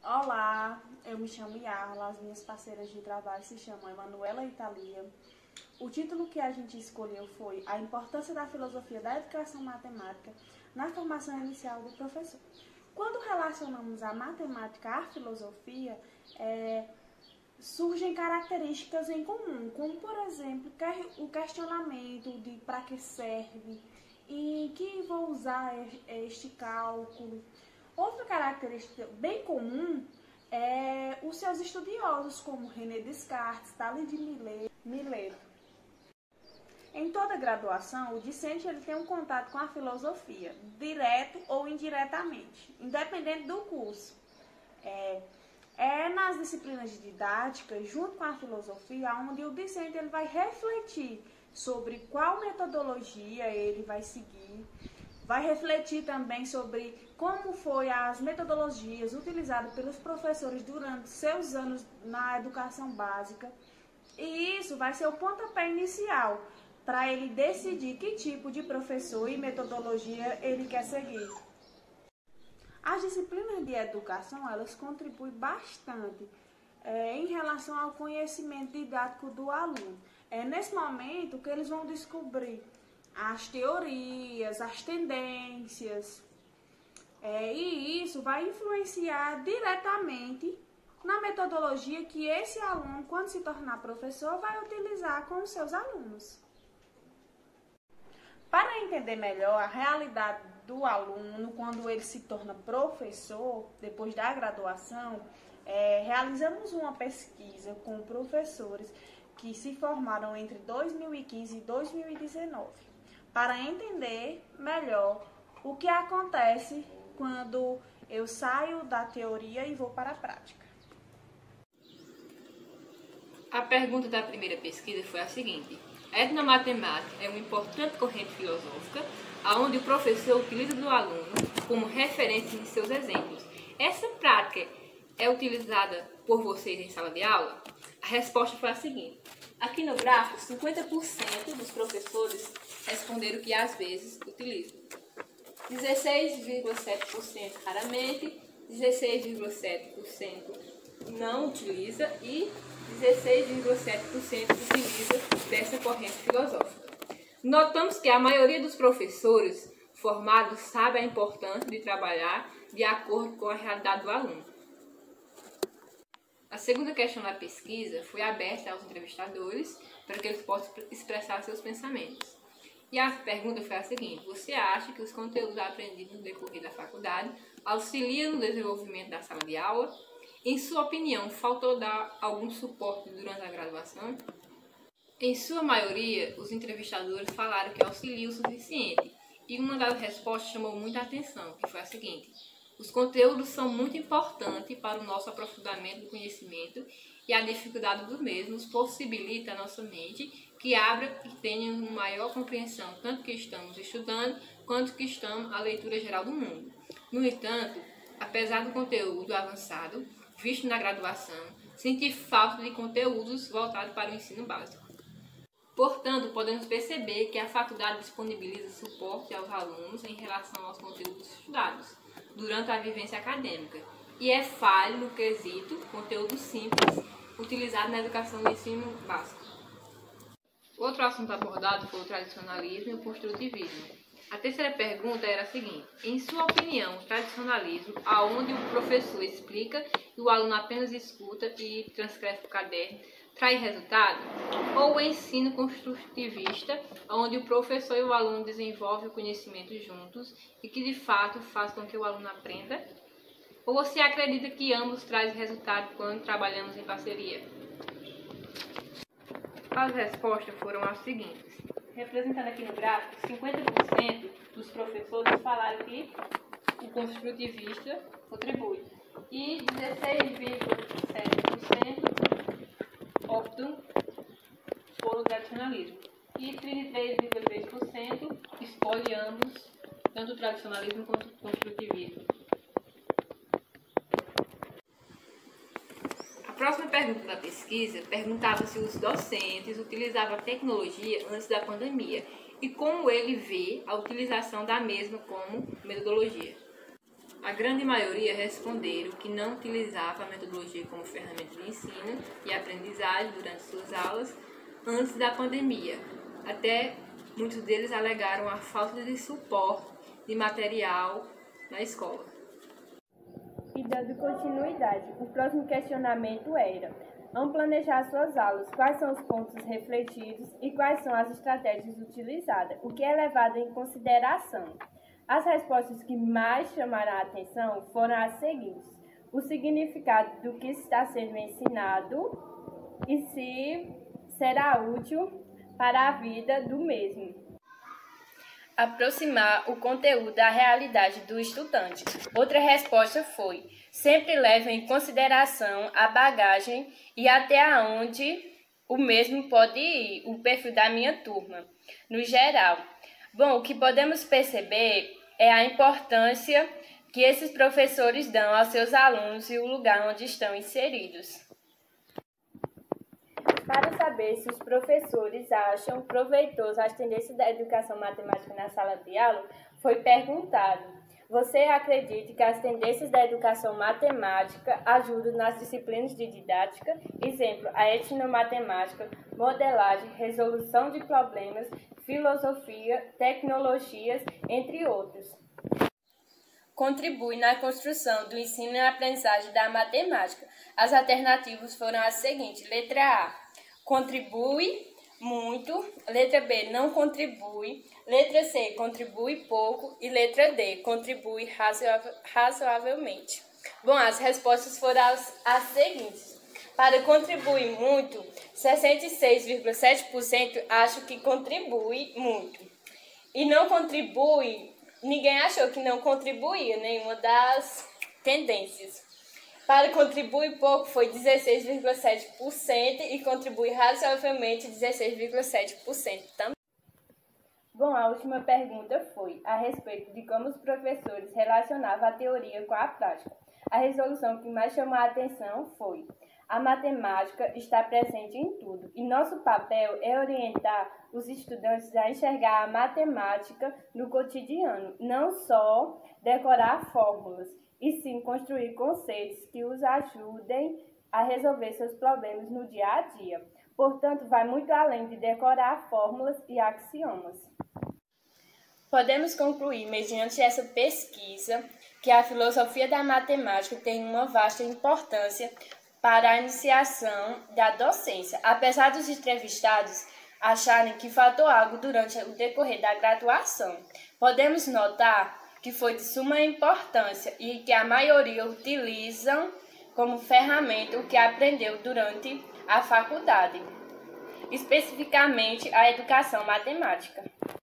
Olá, eu me chamo Yarla, as minhas parceiras de trabalho se chamam Emanuela e Thalia. O título que a gente escolheu foi A Importância da Filosofia da Educação Matemática na Formação Inicial do Professor. Quando relacionamos a matemática à filosofia, surgem características em comum, como, por exemplo, o questionamento de para que serve e que vou usar este cálculo. Outra característica bem comum é os seus estudiosos, como René Descartes, Tales de Mileto. Em toda graduação, o discente ele tem um contato com a filosofia, direto ou indiretamente, independente do curso. Nas disciplinas de didática, junto com a filosofia, onde o discente ele vai refletir sobre qual metodologia ele vai seguir, vai refletir também sobre como foi as metodologias utilizadas pelos professores durante seus anos na educação básica. E isso vai ser o pontapé inicial para ele decidir que tipo de professor e metodologia ele quer seguir. As disciplinas de educação, elas contribuem bastante em relação ao conhecimento didático do aluno. É nesse momento que eles vão descobrir as teorias, as tendências, e isso vai influenciar diretamente na metodologia que esse aluno, quando se tornar professor, vai utilizar com os seus alunos. Para entender melhor a realidade do aluno quando ele se torna professor, depois da graduação, realizamos uma pesquisa com professores que se formaram entre 2015 e 2019, para entender melhor o que acontece quando eu saio da teoria e vou para a prática. A pergunta da primeira pesquisa foi a seguinte: a etnomatemática é uma importante corrente filosófica, onde o professor utiliza do aluno como referência em seus exemplos. Essa prática é utilizada por vocês em sala de aula? A resposta foi a seguinte: aqui no gráfico, 50% dos professores responderam que às vezes utilizam, 16,7% raramente, 16,7% não utiliza e 16,7% utiliza dessa corrente filosófica. Notamos que a maioria dos professores formados sabe a importância de trabalhar de acordo com a realidade do aluno. A segunda questão da pesquisa foi aberta aos entrevistadores para que eles possam expressar seus pensamentos. E a pergunta foi a seguinte: você acha que os conteúdos aprendidos no decorrer da faculdade auxiliam no desenvolvimento da sala de aula? Em sua opinião, faltou dar algum suporte durante a graduação? Em sua maioria, os entrevistadores falaram que auxilia o suficiente. E uma das respostas chamou muita atenção, que foi a seguinte: os conteúdos são muito importantes para o nosso aprofundamento do conhecimento e a dificuldade dos mesmos possibilita a nossa mente que abra e tenha uma maior compreensão, tanto que estamos estudando, quanto que estamos a leitura geral do mundo. No entanto, apesar do conteúdo avançado, visto na graduação, senti falta de conteúdos voltados para o ensino básico. Portanto, podemos perceber que a faculdade disponibiliza suporte aos alunos em relação aos conteúdos estudados durante a vivência acadêmica e é falho no quesito conteúdo simples utilizado na educação do ensino básico. Outro assunto abordado foi o tradicionalismo e o construtivismo. A terceira pergunta era a seguinte: em sua opinião, o tradicionalismo, aonde o professor explica e o aluno apenas escuta e transcreve para o caderno, traz resultado? Ou o ensino construtivista, onde o professor e o aluno desenvolvem o conhecimento juntos e que de fato faz com que o aluno aprenda? Ou você acredita que ambos trazem resultado quando trabalhamos em parceria? As respostas foram as seguintes. Representando aqui no gráfico, 50% dos professores falaram que o construtivista contribui e 16,7% optam por o tradicionalismo e 33,3% escolhe ambos, tanto o tradicionalismo quanto o construtivismo. A próxima pergunta da pesquisa perguntava se os docentes utilizavam a tecnologia antes da pandemia e como ele vê a utilização da mesma como metodologia. A grande maioria responderam que não utilizava a metodologia como ferramenta de ensino e aprendizagem durante suas aulas antes da pandemia. Até muitos deles alegaram a falta de suporte de material na escola. E dando continuidade, o próximo questionamento era: ao planejar suas aulas, quais são os pontos refletidos e quais são as estratégias utilizadas? O que é levado em consideração? As respostas que mais chamaram a atenção foram as seguintes: o significado do que está sendo ensinado e se será útil para a vida do mesmo. Aproximar o conteúdo da realidade do estudante. Outra resposta foi: sempre leve em consideração a bagagem e até onde o mesmo pode ir, o perfil da minha turma, no geral. Bom, o que podemos perceber é a importância que esses professores dão aos seus alunos e o lugar onde estão inseridos. Para saber se os professores acham proveitoso as tendências da educação matemática na sala de aula, foi perguntado: você acredita que as tendências da educação matemática ajudam nas disciplinas de didática? Exemplo, a etnomatemática, modelagem, resolução de problemas, filosofia, tecnologias, entre outros. Contribui na construção do ensino e aprendizagem da matemática. As alternativas foram as seguintes: letra A, contribui muito, letra B, não contribui, letra C, contribui pouco e letra D, contribui razoavelmente. Bom, as respostas foram as seguintes: para contribuir muito, 66,7% acham que contribui muito. E não contribui, ninguém achou que não contribuía, nenhuma das tendências. Para contribuir pouco foi 16,7% e contribui razoavelmente 16,7% também. Bom, a última pergunta foi a respeito de como os professores relacionavam a teoria com a prática. A resolução que mais chamou a atenção foi: a matemática está presente em tudo e nosso papel é orientar os estudantes a enxergar a matemática no cotidiano, não só decorar fórmulas, e sim construir conceitos que os ajudem a resolver seus problemas no dia a dia. Portanto, vai muito além de decorar fórmulas e axiomas. Podemos concluir, mediante essa pesquisa, que a filosofia da matemática tem uma vasta importância para a iniciação da docência, apesar dos entrevistados acharem que faltou algo durante o decorrer da graduação. Podemos notar que foi de suma importância e que a maioria utilizam como ferramenta o que aprendeu durante a faculdade, especificamente a educação matemática.